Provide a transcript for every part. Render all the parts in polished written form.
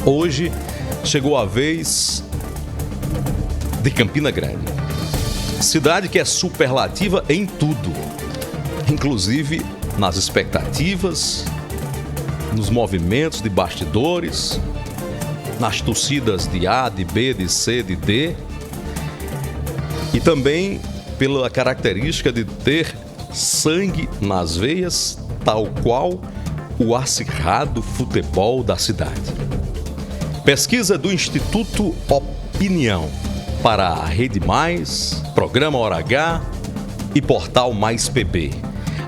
Hoje chegou a vez de Campina Grande. Cidade que é superlativa em tudo, inclusive nas expectativas, nos movimentos de bastidores, nas torcidas de A, de B, de C, de D, e também pela característica de ter sangue nas veias, tal qual o acirrado futebol da cidade. Pesquisa do Instituto Opinião para a Rede Mais, Programa Hora H e Portal Mais PB.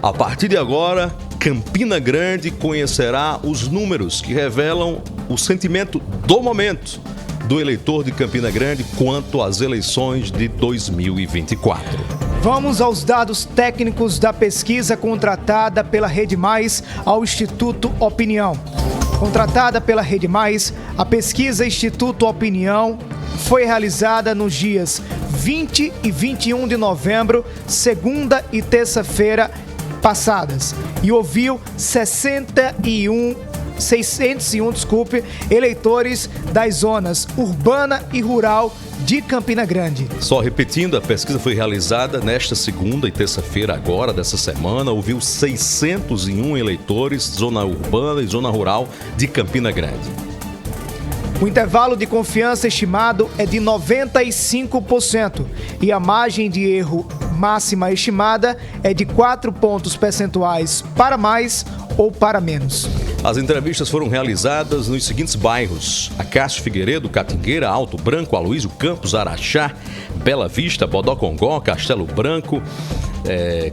A partir de agora, Campina Grande conhecerá os números que revelam o sentimento do momento do eleitor de Campina Grande quanto às eleições de 2024. Vamos aos dados técnicos da pesquisa contratada pela Rede Mais ao Instituto Opinião. Contratada pela Rede Mais, a pesquisa Instituto Opinião foi realizada nos dias 20 e 21 de novembro, segunda e terça-feira passadas, e ouviu 601 eleitores das zonas urbana e rural de Campina Grande. Só repetindo, a pesquisa foi realizada nesta segunda e terça-feira agora dessa semana, ouviu 601 eleitores, zona urbana e zona rural de Campina Grande. O intervalo de confiança estimado é de 95% e a margem de erro máxima estimada é de 4 pontos percentuais para mais ou para menos. As entrevistas foram realizadas nos seguintes bairros: Acácio Figueiredo, Catingueira, Alto Branco, Aloísio Campos, Araxá, Bela Vista, Bodocongó, Castelo Branco,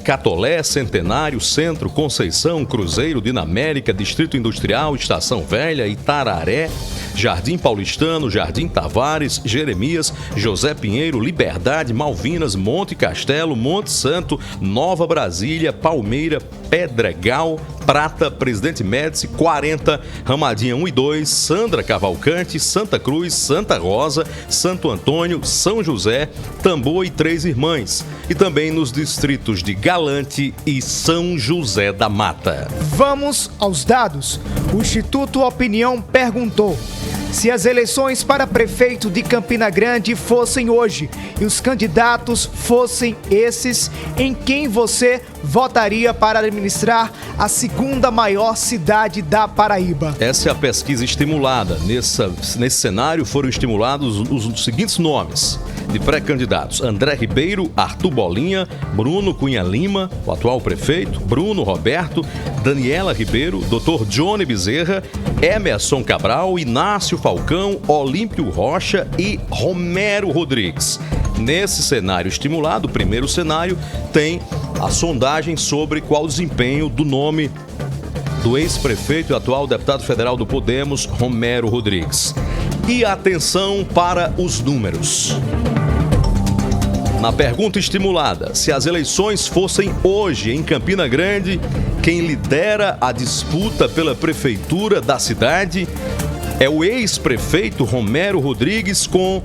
Catolé, Centenário, Centro, Conceição, Cruzeiro, Dinamérica, Distrito Industrial, Estação Velha, Itararé, Jardim Paulistano, Jardim Tavares, Jeremias, José Pinheiro, Liberdade, Malvinas, Monte Castelo, Monte Santo, Nova Brasília, Palmeira, Pedregal, Prata, Presidente Médici, 40, Ramadinha 1 e 2, Sandra Cavalcante, Santa Cruz, Santa Rosa, Santo Antônio, São José, Tambor e Três Irmãs. E também nos distritos de Galante e São José da Mata. Vamos aos dados. O Instituto Opinião perguntou: se as eleições para prefeito de Campina Grande fossem hoje e os candidatos fossem esses, em quem você votaria para administrar a segunda maior cidade da Paraíba? Essa é a pesquisa estimulada. Nesse cenário foram estimulados os seguintes nomes de pré-candidatos: André Ribeiro, Arthur Bolinha, Bruno Cunha Lima, o atual prefeito, Bruno Roberto, Daniela Ribeiro, Dr. Johnny Bezerra, Emerson Cabral, Inácio Falcão, Olímpio Rocha e Romero Rodrigues. Nesse cenário estimulado, o primeiro cenário, tem a sondagem sobre qual o desempenho do nome do ex-prefeito e atual deputado federal do Podemos, Romero Rodrigues. E atenção para os números. Na pergunta estimulada, se as eleições fossem hoje em Campina Grande, quem lidera a disputa pela prefeitura da cidade é o ex-prefeito Romero Rodrigues, com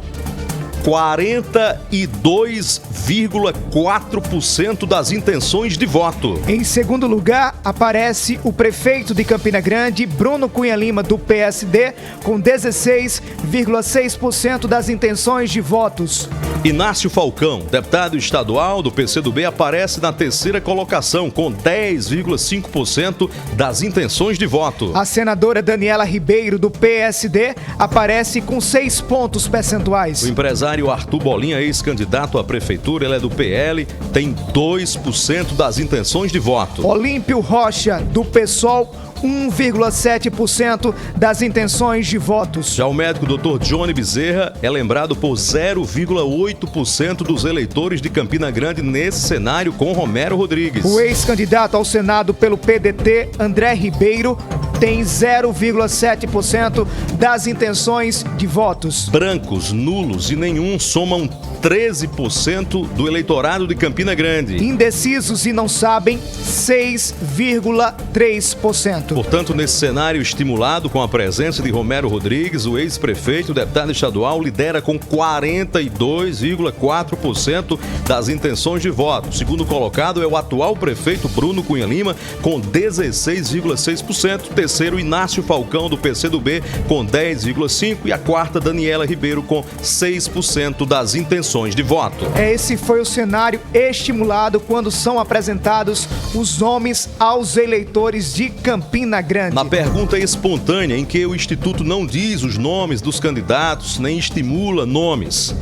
42,4% das intenções de voto. Em segundo lugar, aparece o prefeito de Campina Grande, Bruno Cunha Lima, do PSD, com 16,6% das intenções de votos. Inácio Falcão, deputado estadual do PCdoB, aparece na terceira colocação, com 10,5% das intenções de voto. A senadora Daniela Ribeiro, do PSD, aparece com 6 pontos percentuais. O empresário Arthur Bolinha, ex-candidato à prefeitura, ele é do PL, tem 2% das intenções de voto. Olímpio Rocha, do PSOL, 1,7% das intenções de votos. Já o médico Dr. Johnny Bezerra é lembrado por 0,8% dos eleitores de Campina Grande nesse cenário com Romero Rodrigues. O ex-candidato ao Senado pelo PDT, André Ribeiro, tem 0,7% das intenções de votos. Brancos, nulos e nenhum somam 13% do eleitorado de Campina Grande. Indecisos e não sabem, 6,3%. Portanto, nesse cenário estimulado com a presença de Romero Rodrigues, o ex-prefeito, deputado estadual, lidera com 42,4% das intenções de voto. O segundo colocado é o atual prefeito Bruno Cunha Lima, com 16,6%. terceiro, Inácio Falcão, do PCdoB, com 10,5%, e a quarta, Daniela Ribeiro, com 6% das intenções de voto. Esse foi o cenário estimulado quando são apresentados os nomes aos eleitores de Campina Grande. Na pergunta espontânea, em que o Instituto não diz os nomes dos candidatos, nem estimula nomes.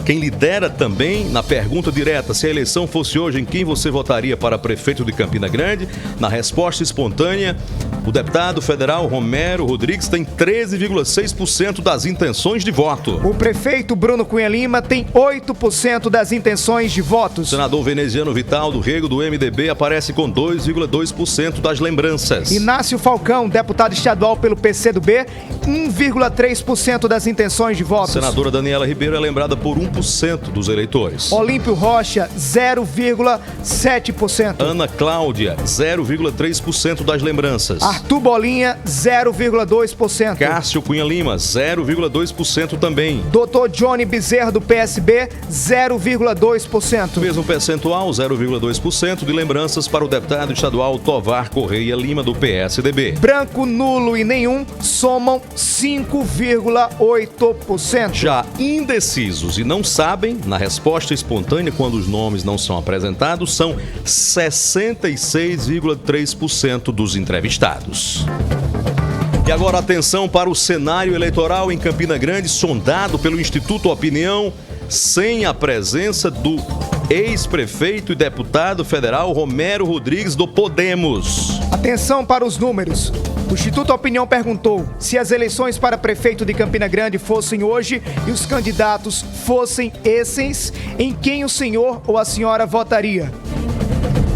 Quem lidera também, na pergunta direta, se a eleição fosse hoje, em quem você votaria para prefeito de Campina Grande? Na resposta espontânea, o deputado federal Romero Rodrigues tem 13,6% das intenções de voto. O prefeito Bruno Cunha Lima tem 8% das intenções de votos. O senador veneziano Vital do Rego, do MDB, aparece com 2,2% das lembranças. Inácio Falcão, deputado estadual pelo PCdoB, 1,3% das intenções de votos. A senadora Daniela Ribeiro é lembrada por 1% dos eleitores. Olímpio Rocha, 0,7%. Ana Cláudia, 0,3% das lembranças. Arthur Bolinha, 0,2%. Cássio Cunha Lima, 0,2% também. Dr. Johnny Bezerra, do PSB, 0,2%. Mesmo percentual, 0,2% de lembranças para o deputado estadual Tovar Correia Lima, do PSDB. Branco, nulo e nenhum somam 5,8%. Já indecisos e não sabem, na resposta espontânea, quando os nomes não são apresentados, são 66,3% dos entrevistados. E agora atenção para o cenário eleitoral em Campina Grande, sondado pelo Instituto Opinião, sem a presença do ex-prefeito e deputado federal Romero Rodrigues, do Podemos. Atenção para os números. O Instituto Opinião perguntou se as eleições para prefeito de Campina Grande fossem hoje e os candidatos fossem esses, em quem o senhor ou a senhora votaria?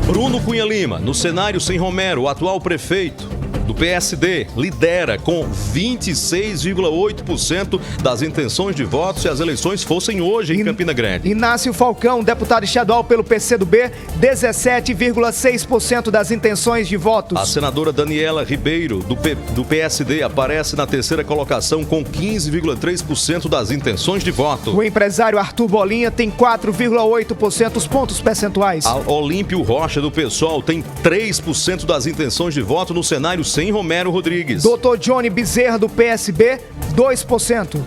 Bruno Cunha Lima, no cenário sem Romero, o atual prefeito do PSD, lidera com 26,8% das intenções de voto se as eleições fossem hoje em Campina Grande. Inácio Falcão, deputado estadual pelo PCdoB, 17,6% das intenções de votos. A senadora Daniela Ribeiro, do PSD, aparece na terceira colocação com 15,3% das intenções de voto. O empresário Arthur Bolinha tem 4,8% dos pontos percentuais. A Olímpio Rocha, do PSOL, tem 3% das intenções de voto no cenário sem Romero Rodrigues. Dr. Johnny Bezerra, do PSB, 2%.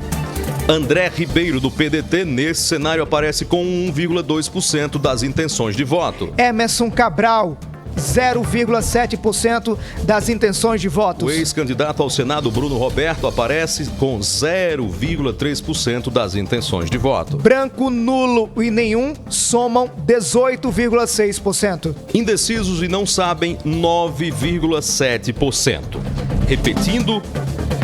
André Ribeiro, do PDT, nesse cenário aparece com 1,2% das intenções de voto. Emerson Cabral, 0,7% das intenções de votos. O ex-candidato ao Senado, Bruno Roberto, aparece com 0,3% das intenções de voto. Branco, nulo e nenhum somam 18,6%. Indecisos e não sabem, 9,7%. Repetindo,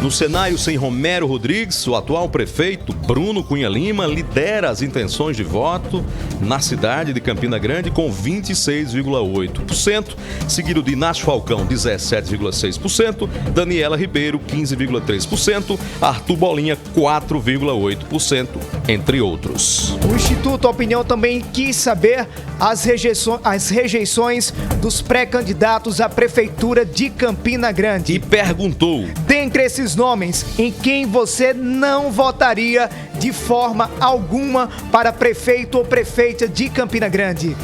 no cenário sem Romero Rodrigues, o atual prefeito Bruno Cunha Lima lidera as intenções de voto na cidade de Campina Grande com 26,8%, seguido de Inácio Falcão, 17,6%, Daniela Ribeiro, 15,3%, Arthur Bolinha, 4,8%, entre outros. O Instituto Opinião também quis saber as rejeições dos pré-candidatos à Prefeitura de Campina Grande. E perguntou: dentre esses nomes, em quem você não votaria de forma alguma para prefeito ou prefeita de Campina Grande?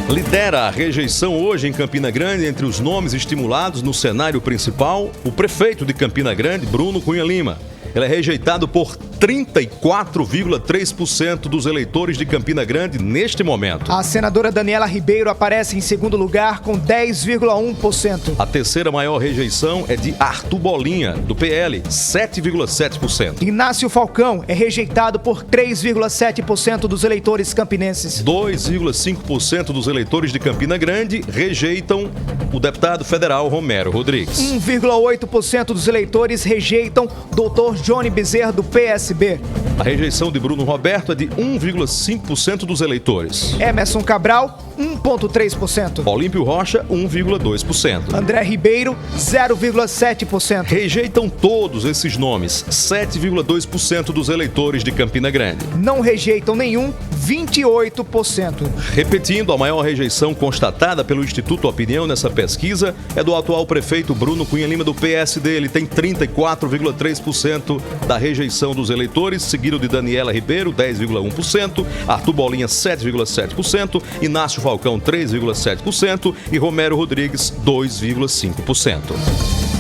Lidera a rejeição hoje em Campina Grande entre os nomes estimulados no cenário principal, o prefeito de Campina Grande, Bruno Cunha Lima. Ele é rejeitado por 34,3% dos eleitores de Campina Grande neste momento. A senadora Daniela Ribeiro aparece em segundo lugar com 10,1%. A terceira maior rejeição é de Arthur Bolinha, do PL, 7,7%. Inácio Falcão é rejeitado por 3,7% dos eleitores campinenses. 2,5% dos eleitores de Campina Grande rejeitam o deputado federal Romero Rodrigues. 1,8% dos eleitores rejeitam Dr. Johnny Bezerra, do PSB. A rejeição de Bruno Roberto é de 1,5% dos eleitores. Emerson Cabral, 1,3%. Olímpio Rocha, 1,2%. André Ribeiro, 0,7%. Rejeitam todos esses nomes, 7,2% dos eleitores de Campina Grande. Não rejeitam nenhum, 28%. Repetindo, a maior rejeição constatada pelo Instituto Opinião nessa pesquisa é do atual prefeito Bruno Cunha Lima, do PSD. Ele tem 34,3% da rejeição dos eleitores, seguido de Daniela Ribeiro, 10,1%, Arthur Bolinha, 7,7%, Inácio Falcão, 3,7% e Romero Rodrigues, 2,5%.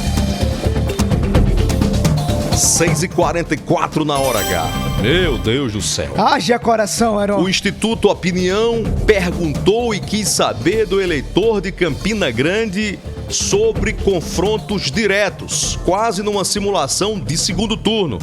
6h44 na hora H. Meu Deus do céu. Haja coração, Heron. O Instituto Opinião perguntou e quis saber do eleitor de Campina Grande sobre confrontos diretos, quase numa simulação de segundo turno.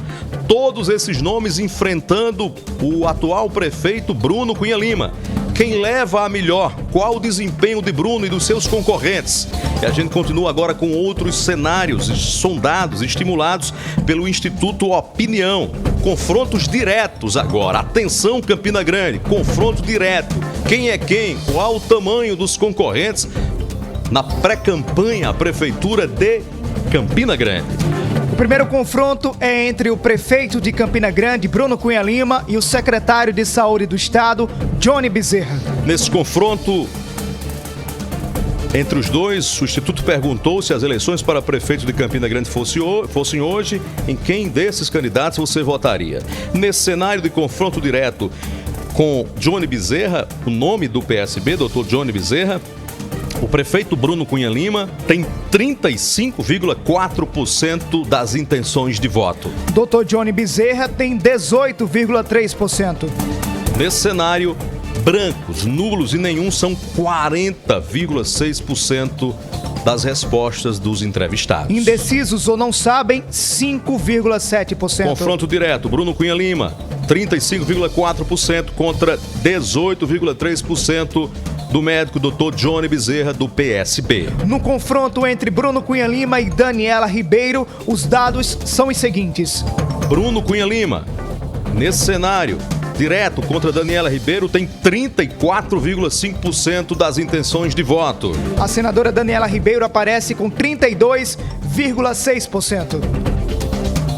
Todos esses nomes enfrentando o atual prefeito Bruno Cunha Lima. Quem leva a melhor? Qual o desempenho de Bruno e dos seus concorrentes? E a gente continua agora com outros cenários sondados, estimulados pelo Instituto Opinião. Confrontos diretos agora. Atenção, Campina Grande. Confronto direto. Quem é quem? Qual o tamanho dos concorrentes na pré-campanha à Prefeitura de Campina Grande? O primeiro confronto é entre o prefeito de Campina Grande, Bruno Cunha Lima, e o secretário de Saúde do Estado, Johnny Bezerra. Nesse confronto entre os dois, o Instituto perguntou se as eleições para prefeito de Campina Grande fossem hoje, em quem desses candidatos você votaria. Nesse cenário de confronto direto com Johnny Bezerra, o nome do PSB, Dr. Johnny Bezerra, o prefeito Bruno Cunha Lima tem 35,4% das intenções de voto. Dr. Johnny Bezerra tem 18,3%. Nesse cenário, brancos, nulos e nenhum são 40,6% das respostas dos entrevistados. Indecisos ou não sabem, 5,7%. Confronto direto, Bruno Cunha Lima, 35,4% contra 18,3% do médico Dr. Johnny Bezerra, do PSB. No confronto entre Bruno Cunha Lima e Daniela Ribeiro, os dados são os seguintes. Bruno Cunha Lima, nesse cenário, direto contra Daniela Ribeiro, tem 34,5% das intenções de voto. A senadora Daniela Ribeiro aparece com 32,6%.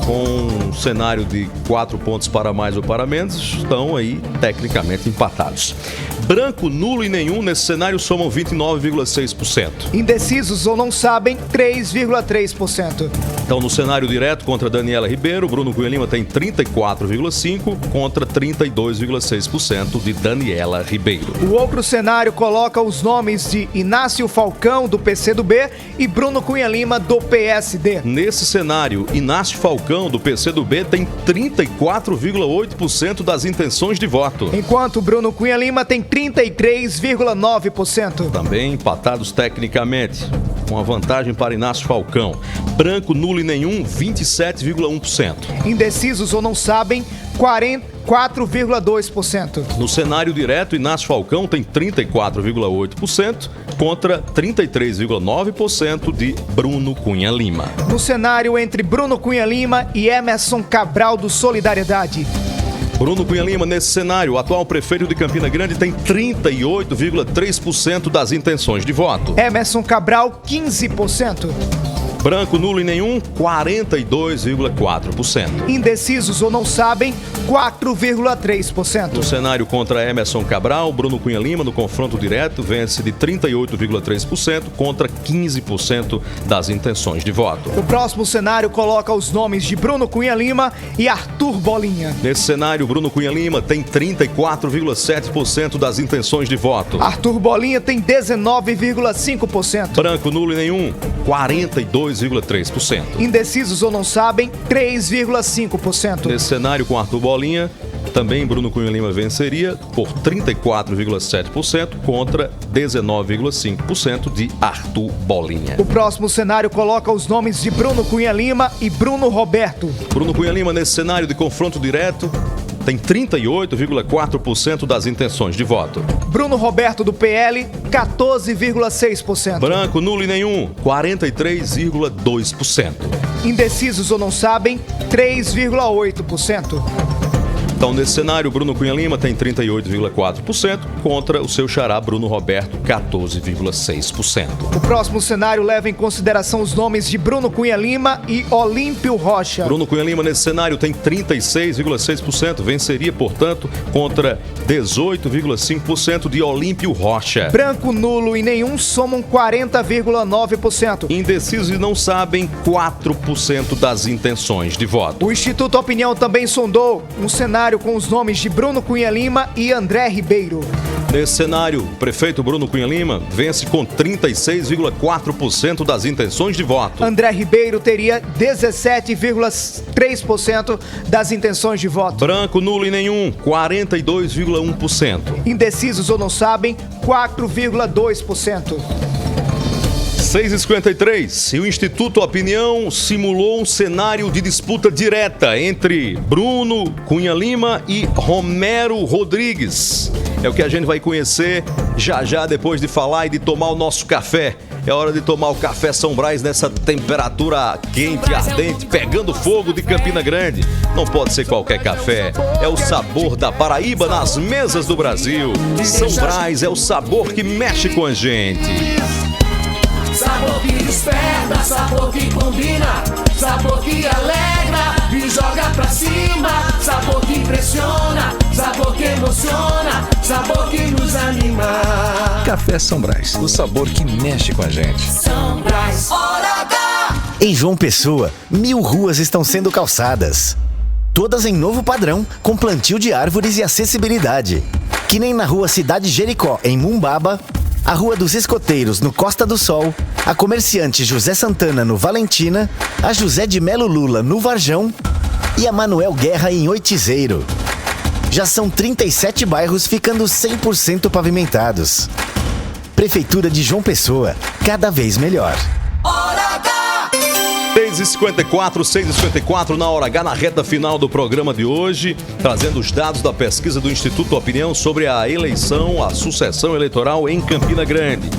Com um cenário de 4 pontos para mais ou para menos, estão aí tecnicamente empatados. Branco, nulo e nenhum nesse cenário somam 29,6%. Indecisos ou não sabem, 3,3%. Então, no cenário direto contra Daniela Ribeiro, Bruno Cunha Lima tem 34,5% contra 32,6% de Daniela Ribeiro. O outro cenário coloca os nomes de Inácio Falcão, do PCdoB, e Bruno Cunha Lima, do PSD. Nesse cenário, Inácio Falcão, do PCdoB, tem 34,8% das intenções de voto. Enquanto Bruno Cunha Lima tem 33,9%. Também empatados tecnicamente, com a vantagem para Inácio Falcão. Branco, nulo e nenhum, 27,1%. Indecisos ou não sabem, 4,2%. No cenário direto, Inácio Falcão tem 34,8% contra 33,9% de Bruno Cunha Lima. No cenário entre Bruno Cunha Lima e Emerson Cabral, do Solidariedade. Bruno Cunha Lima, nesse cenário, o atual prefeito de Campina Grande tem 38,3% das intenções de voto. Emerson Cabral, 15%. Branco, nulo e nenhum, 42,4%. Indecisos ou não sabem, 4,3%. No cenário contra Emerson Cabral, Bruno Cunha Lima, no confronto direto, vence de 38,3% contra 15% das intenções de voto. O próximo cenário coloca os nomes de Bruno Cunha Lima e Arthur Bolinha. Nesse cenário, Bruno Cunha Lima tem 34,7% das intenções de voto. Arthur Bolinha tem 19,5%. Branco, nulo e nenhum, 42,3%. Indecisos ou não sabem, 3,5%. Nesse cenário com Arthur Bolinha, também Bruno Cunha Lima venceria por 34,7% contra 19,5% de Arthur Bolinha. O próximo cenário coloca os nomes de Bruno Cunha Lima e Bruno Roberto. Bruno Cunha Lima, nesse cenário de confronto direto, tem 38,4% das intenções de voto. Bruno Roberto, do PL, 14,6%. Branco, nulo e nenhum, 43,2%. Indecisos ou não sabem, 3,8%. Então, nesse cenário, Bruno Cunha Lima tem 38,4% contra o seu xará Bruno Roberto, 14,6%. O próximo cenário leva em consideração os nomes de Bruno Cunha Lima e Olímpio Rocha. Bruno Cunha Lima, nesse cenário, tem 36,6%, venceria, portanto, contra 18,5% de Olímpio Rocha. Branco, nulo e nenhum somam 40,9%. Indecisos e não sabem, 4% das intenções de voto. O Instituto Opinião também sondou um cenário cenário com os nomes de Bruno Cunha Lima e André Ribeiro. Nesse cenário, o prefeito Bruno Cunha Lima vence com 36,4% das intenções de voto. André Ribeiro teria 17,3% das intenções de voto. Branco, nulo e nenhum, 42,1%. Indecisos ou não sabem, 4,2%. 6h53, e o Instituto Opinião simulou um cenário de disputa direta entre Bruno Cunha Lima e Romero Rodrigues. É o que a gente vai conhecer já depois de falar e de tomar o nosso café. É hora de tomar o café São Brás nessa temperatura quente, ardente, pegando fogo de Campina Grande. Não pode ser qualquer café, é o sabor da Paraíba nas mesas do Brasil. São Brás é o sabor que mexe com a gente. Sabor que desperta, sabor que combina, sabor que alegra e joga pra cima, sabor que impressiona, sabor que emociona, sabor que nos anima. Café São Brás, o sabor que mexe com a gente. São Brás, hora H! Em João Pessoa, 1000 ruas estão sendo calçadas. Todas em novo padrão, com plantio de árvores e acessibilidade. Que nem na rua Cidade Jericó, em Mumbaba, a Rua dos Escoteiros, no Costa do Sol, a Comerciante José Santana, no Valentina, a José de Melo Lula, no Varjão e a Manuel Guerra, em Oitizeiro. Já são 37 bairros ficando 100% pavimentados. Prefeitura de João Pessoa, cada vez melhor. 6h54 na hora H, na reta final do programa de hoje, trazendo os dados da pesquisa do Instituto Opinião sobre a eleição, a sucessão eleitoral em Campina Grande.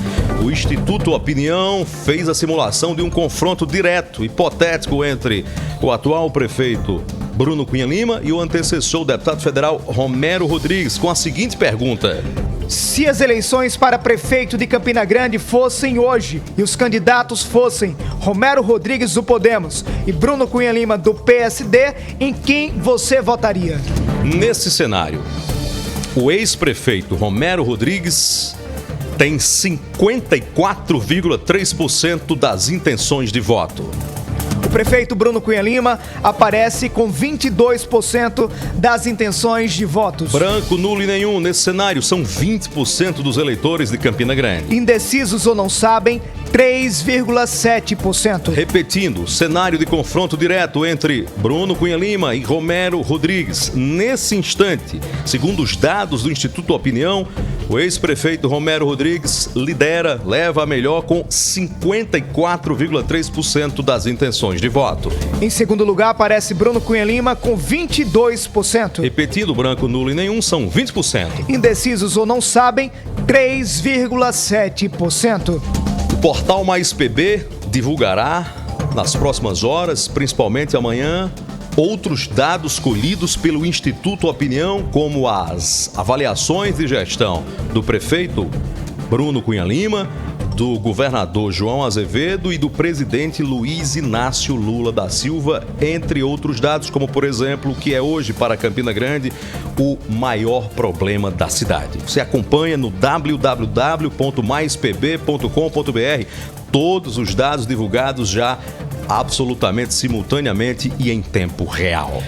O Instituto Opinião fez a simulação de um confronto direto, hipotético, entre o atual prefeito Bruno Cunha Lima e o antecessor, o deputado federal Romero Rodrigues, com a seguinte pergunta: se as eleições para prefeito de Campina Grande fossem hoje e os candidatos fossem Romero Rodrigues do Podemos e Bruno Cunha Lima do PSD, em quem você votaria? Nesse cenário, o ex-prefeito Romero Rodrigues tem 54,3% das intenções de voto. O prefeito Bruno Cunha Lima aparece com 22% das intenções de votos. Branco, nulo e nenhum. Nesse cenário, são 20% dos eleitores de Campina Grande. Indecisos ou não sabem, 3,7%. Repetindo, cenário de confronto direto entre Bruno Cunha Lima e Romero Rodrigues. Nesse instante, segundo os dados do Instituto Opinião, o ex-prefeito Romero Rodrigues leva a melhor com 54,3% das intenções de voto. Em segundo lugar, aparece Bruno Cunha Lima com 22%. Repetindo, branco, nulo e nenhum, são 20%. Indecisos ou não sabem, 3,7%. O portal Mais PB divulgará nas próximas horas, principalmente amanhã, outros dados colhidos pelo Instituto Opinião, como as avaliações de gestão do prefeito Bruno Cunha Lima, do governador João Azevedo e do presidente Luiz Inácio Lula da Silva, entre outros dados, como, por exemplo, o que é hoje para Campina Grande o maior problema da cidade. Você acompanha no www.maispb.com.br todos os dados divulgados já absolutamente simultaneamente e em tempo real.